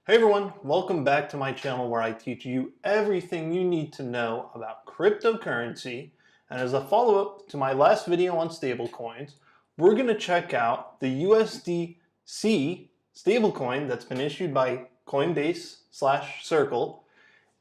Hey everyone, welcome back to my channel where I teach you everything you need to know about cryptocurrency. And as a follow-up to my last video on stablecoins, we're going to check out the USDC stablecoin that's been issued by Coinbase/Circle,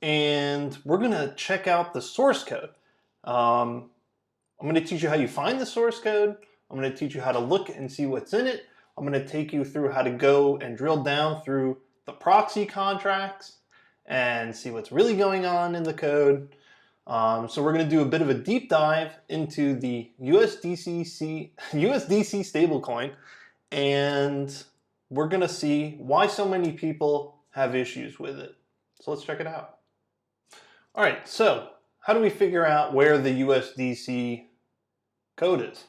and we're going to check out the source code. I'm going to teach you how you find the source code. I'm going to teach you how to look and see what's in it. I'm going to take you through how to go and drill down through the proxy contracts and see what's really going on in the code. So we're going to do a bit of a deep dive into the USDC stablecoin, and we're going to see why so many people have issues with it. So let's check it out. All right, so how do we figure out where the USDC code is?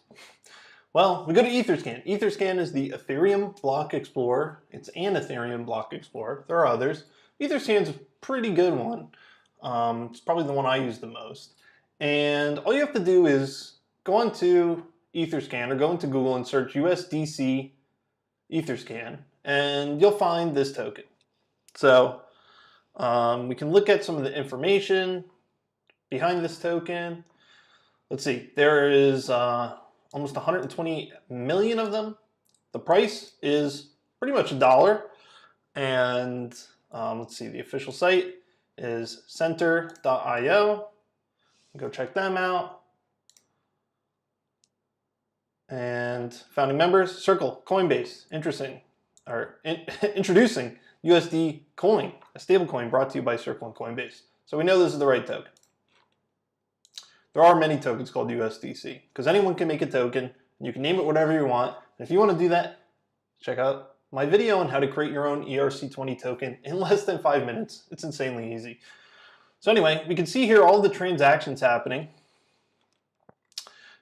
Well, we go to Etherscan. Etherscan is the Ethereum block explorer. It's an Ethereum block explorer. There are others. Etherscan's a pretty good one. It's probably the one I use the most. And all you have to do is go onto Etherscan or go into Google and search USDC Etherscan, and you'll find this token. So we can look at some of the information behind this token. Let's see. There is almost 120 million of them. The price is pretty much $1. And let's see, the official site is center.io. Go check them out. And founding members, Circle, Coinbase, introducing USD Coin, a stablecoin brought to you by Circle and Coinbase. So we know this is the right token. There are many tokens called USDC because anyone can make a token and you can name it whatever you want. And if you want to do that, check out my video on how to create your own ERC20 token in less than 5 minutes. It's insanely easy. So anyway, we can see here all the transactions happening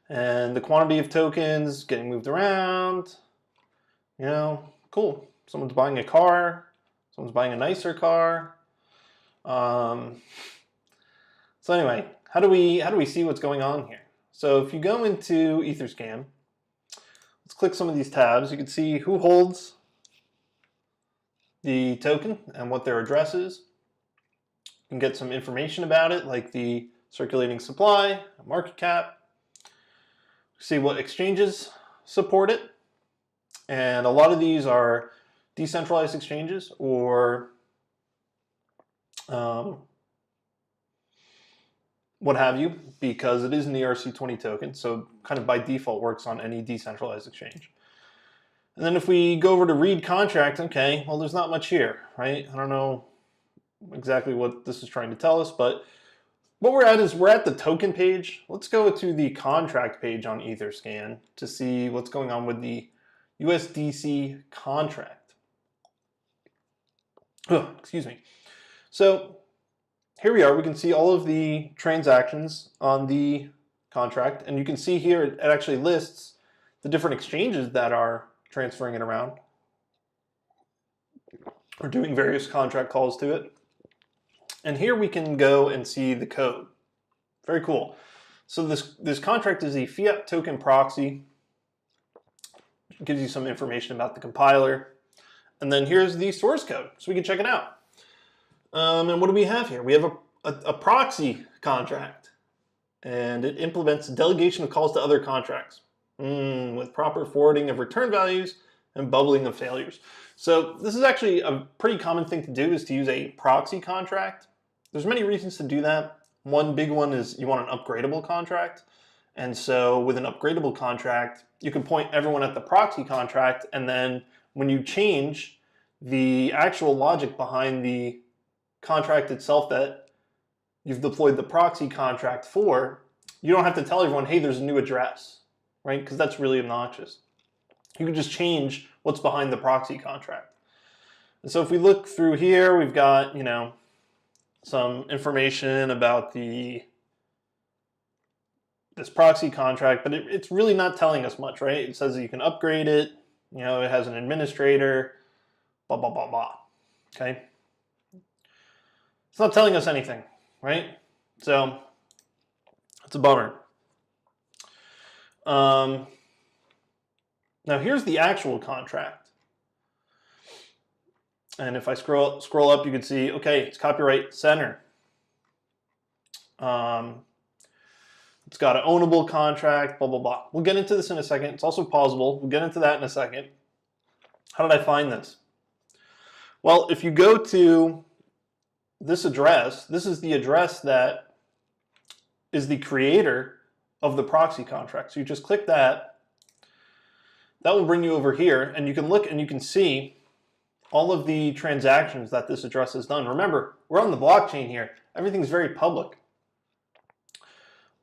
and the quantity of tokens getting moved around. You know, cool. Someone's buying a car. Someone's buying a nicer car. So anyway, how do we see what's going on here? So if you go into Etherscan, let's click some of these tabs. You can see who holds the token and what their address is. You can get some information about it, like the circulating supply, market cap. See what exchanges support it. And a lot of these are decentralized exchanges or what have you, because it is an ERC20 token, so kind of by default works on any decentralized exchange. And then if we go over to read contract, okay, well there's not much here, right? I don't know exactly what this is trying to tell us, but what we're at is we're at the token page. Let's go to the contract page on Etherscan to see what's going on with the USDC contract. Oh, excuse me. So here we are. We can see all of the transactions on the contract, and you can see here it actually lists the different exchanges that are transferring it around or doing various contract calls to it. And here we can go and see the code. Very cool. So this contract is a fiat token proxy. It gives you some information about the compiler. And then here's the source code, so we can check it out. And what do we have here? We have a proxy contract, and it implements delegation of calls to other contracts with proper forwarding of return values and bubbling of failures. So this is actually a pretty common thing to do, is to use a proxy contract. There's many reasons to do that. One big one is you want an upgradable contract. And so with an upgradable contract, you can point everyone at the proxy contract, and then when you change the actual logic behind the contract itself that you've deployed the proxy contract for, you don't have to tell everyone, hey, there's a new address, right? Because that's really obnoxious. You can just change what's behind the proxy contract. And so if we look through here, we've got, you know, some information about this proxy contract, but it's really not telling us much, right? It says that you can upgrade it, you know, it has an administrator, blah, blah, blah, blah, okay? It's not telling us anything, right? So it's a bummer. Now here's the actual contract. And if I scroll up, you can see, okay, it's copyright center. It's got an ownable contract, blah, blah, blah. We'll get into this in a second. It's also pausable. We'll get into that in a second. How did I find this? Well, if you go to this address, this is the address that is the creator of the proxy contract. So you just click that. That will bring you over here, and you can look and you can see all of the transactions that this address has done. Remember, we're on the blockchain here. Everything's very public.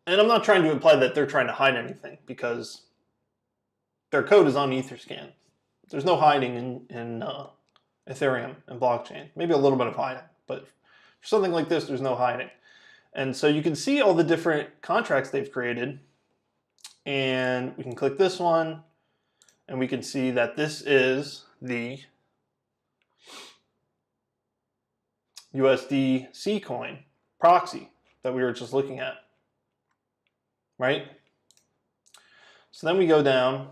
And I'm not trying to imply that they're trying to hide anything, because their code is on Etherscan. There's no hiding in Ethereum and blockchain. Maybe a little bit of hiding, but for something like this, there's no hiding. And so you can see all the different contracts they've created. And we can click this one, and we can see that this is the USDC coin proxy that we were just looking at, right? So then we go down,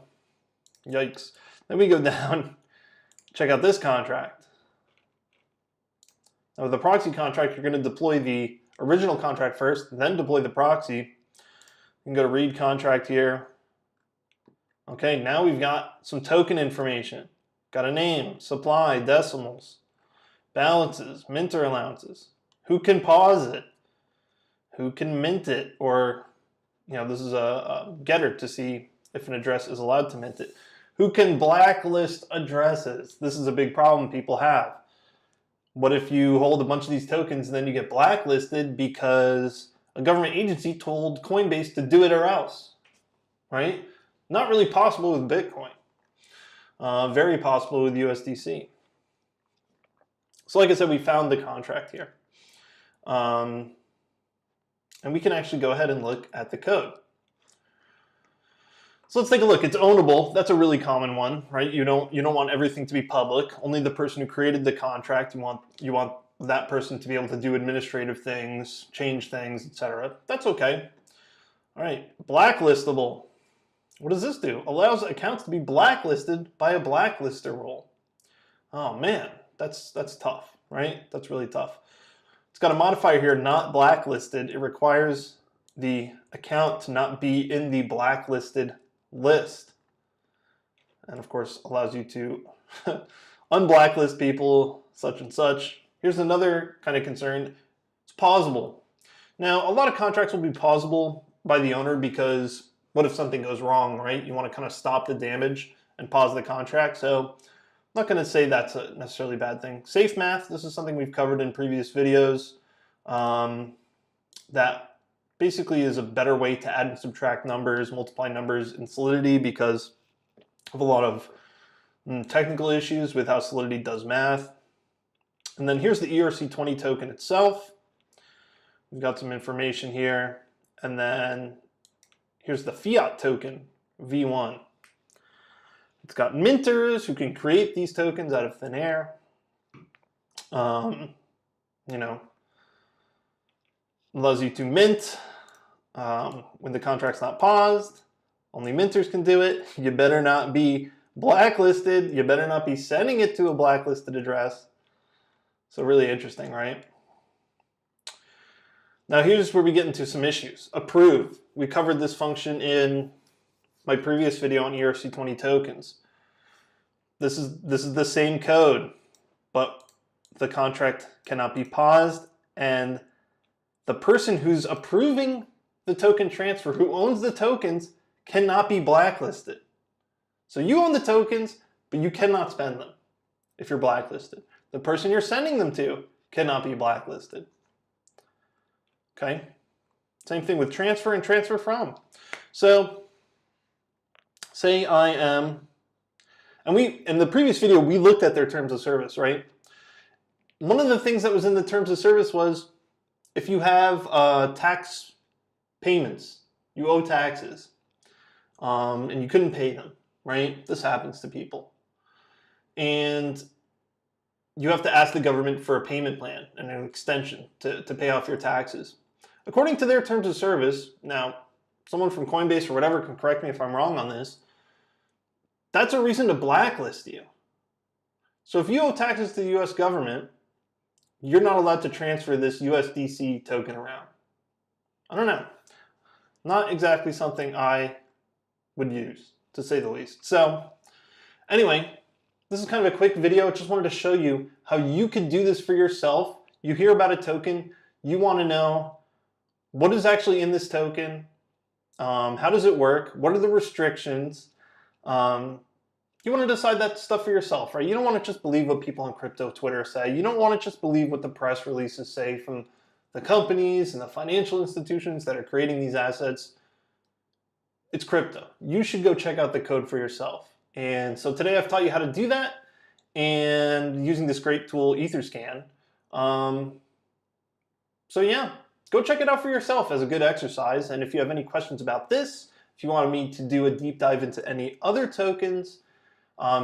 yikes. Then we go down, check out this contract. Now with the proxy contract, you're going to deploy the original contract first, then deploy the proxy. You can go to read contract here. Okay, now we've got some token information. Got a name, supply, decimals, balances, minter allowances. Who can pause it? Who can mint it? Or, you know, this is a getter to see if an address is allowed to mint it. Who can blacklist addresses? This is a big problem people have. What if you hold a bunch of these tokens and then you get blacklisted because a government agency told Coinbase to do it or else, right? Not really possible with Bitcoin. Very possible with USDC. So like I said, we found the contract here. And we can actually go ahead and look at the code. So let's take a look. It's ownable. That's a really common one, right? You don't want everything to be public. Only the person who created the contract, you want that person to be able to do administrative things, change things, etc. That's okay. All right, blacklistable. What does this do? Allows accounts to be blacklisted by a blacklister rule. Oh man, that's tough, right? That's really tough. It's got a modifier here, not blacklisted. It requires the account to not be in the blacklisted list. And of course, allows you to unblacklist people, such and such. Here's another kind of concern. It's pausable. Now, a lot of contracts will be pausable by the owner because what if something goes wrong, right? You want to kind of stop the damage and pause the contract. So I'm not going to say that's a necessarily bad thing. Safe math, this is something we've covered in previous videos. That basically is a better way to add and subtract numbers, multiply numbers in Solidity because of a lot of technical issues with how Solidity does math. And then here's the ERC20 token itself. We've got some information here. And then here's the fiat token, V1. It's got minters who can create these tokens out of thin air. You know, allows you to mint when the contract's not paused. Only minters can do it. You better not be blacklisted. You better not be sending it to a blacklisted address. So really interesting, right? Now here's where we get into some issues. Approve. We covered this function in my previous video on ERC20 tokens. This is the same code, but the contract cannot be paused, and the person who's approving the token transfer, who owns the tokens, cannot be blacklisted. So you own the tokens, but you cannot spend them if you're blacklisted. The person you're sending them to cannot be blacklisted. Okay? Same thing with transfer and transfer from. So say I am, and in the previous video, we looked at their terms of service, right? One of the things that was in the terms of service was if you have tax payments, you owe taxes, and you couldn't pay them, right? This happens to people. And you have to ask the government for a payment plan and an extension to pay off your taxes. According to their terms of service, now, someone from Coinbase or whatever can correct me if I'm wrong on this, that's a reason to blacklist you. So if you owe taxes to the US government, you're not allowed to transfer this USDC token around. I don't know. Not exactly something I would use, to say the least. So anyway, this is kind of a quick video. Just wanted to show you how you could do this for yourself. You hear about a token, you want to know what is actually in this token, how does it work, what are the restrictions. You want to decide that stuff for yourself, right? You don't want to just believe what people on crypto Twitter say. You don't want to just believe what the press releases say from the companies and the financial institutions that are creating these assets. It's crypto. You should go check out the code for yourself. And so today I've taught you how to do that and using this great tool, Etherscan. So yeah, go check it out for yourself as a good exercise. And if you have any questions about this, if you want me to do a deep dive into any other tokens,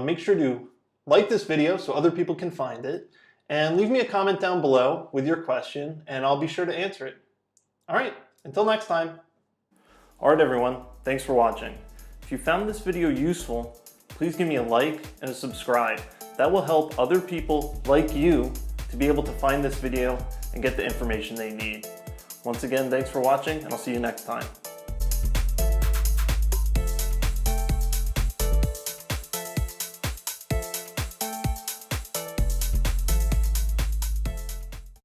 make sure to like this video so other people can find it, and leave me a comment down below with your question, and I'll be sure to answer it. All right, until next time. All right, everyone, thanks for watching. If you found this video useful, please give me a like and a subscribe. That will help other people like you to be able to find this video and get the information they need. Once again, thanks for watching, and I'll see you next time.